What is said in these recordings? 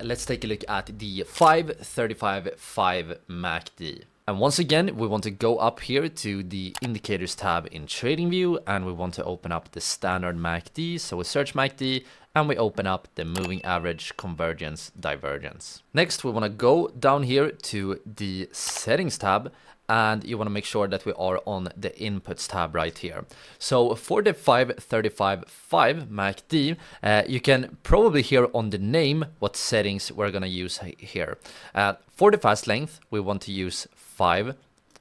Let's take a look at the 535.5 MACD. And once again, we want to go up here to the indicators tab in TradingView, and we want to open up the standard MACD. So we search MACD and we open up the moving average, convergence, divergence. Next, we want to go down here to the settings tab, and you want to make sure that we are on the inputs tab right here. So for the 535.5 MACD, you can probably hear on the name what settings we're going to use here. For the fast length, we want to use 5.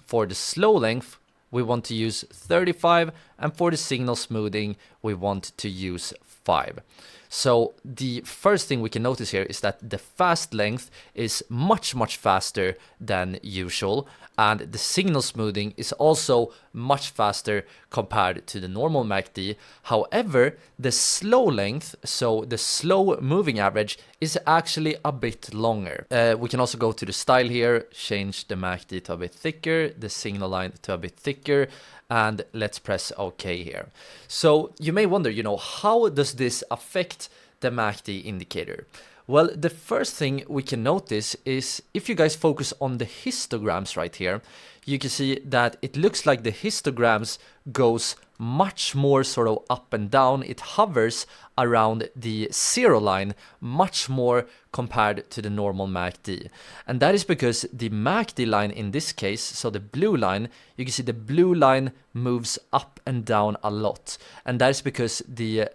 For the slow length, we want to use 35. And for the signal smoothing, we want to use 5. So the first thing we can notice here is that the fast length is much faster than usual, and the signal smoothing is also much faster compared to the normal MACD. However, the slow length, so the slow moving average, is actually a bit longer. We can also go to the style here, change the MACD to a bit thicker, the signal line to a bit thicker, and let's press OK here. So you may wonder, how does this affect the MACD indicator? Well, the first thing we can notice is if you guys focus on the histograms right here, you can see that it looks like the histograms goes much more sort of up and down. It hovers around the 0 line much more compared to the normal MACD. And that is because the MACD line in this case, so the blue line, you can see the blue line moves up and down a lot. And that is because the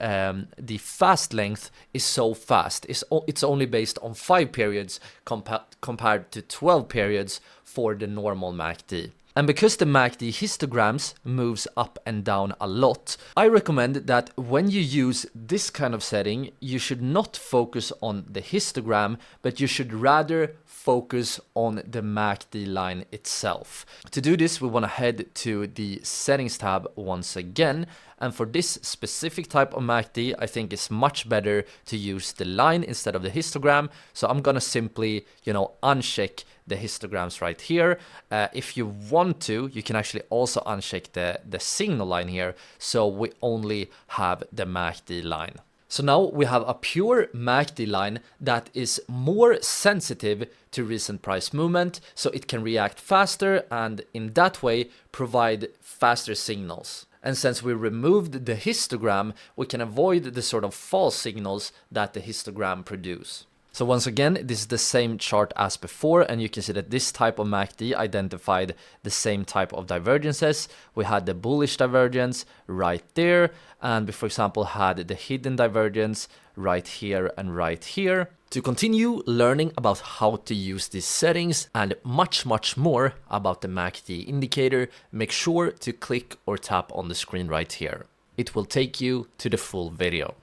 fast length is so fast. It's only based on 5 periods compared to 12 periods for the normal MACD. And because the MACD histograms moves up and down a lot, I recommend that when you use this kind of setting, you should not focus on the histogram, but you should rather focus on the MACD line itself. To do this, we want to head to the settings tab once again. And for this specific type of MACD, I think it's much better to use the line instead of the histogram. So I'm going to simply, uncheck the histograms right here. If you want to, you can actually also uncheck the signal line here. So we only have the MACD line. So now we have a pure MACD line that is more sensitive to recent price movement, so it can react faster and in that way provide faster signals. And since we removed the histogram, we can avoid the sort of false signals that the histogram produce. So once again, this is the same chart as before, and you can see that this type of MACD identified the same type of divergences. We had the bullish divergence right there, and we, for example, had the hidden divergence right here and right here. To continue learning about how to use these settings and much more about the MACD indicator, make sure to click or tap on the screen right here. It will take you to the full video.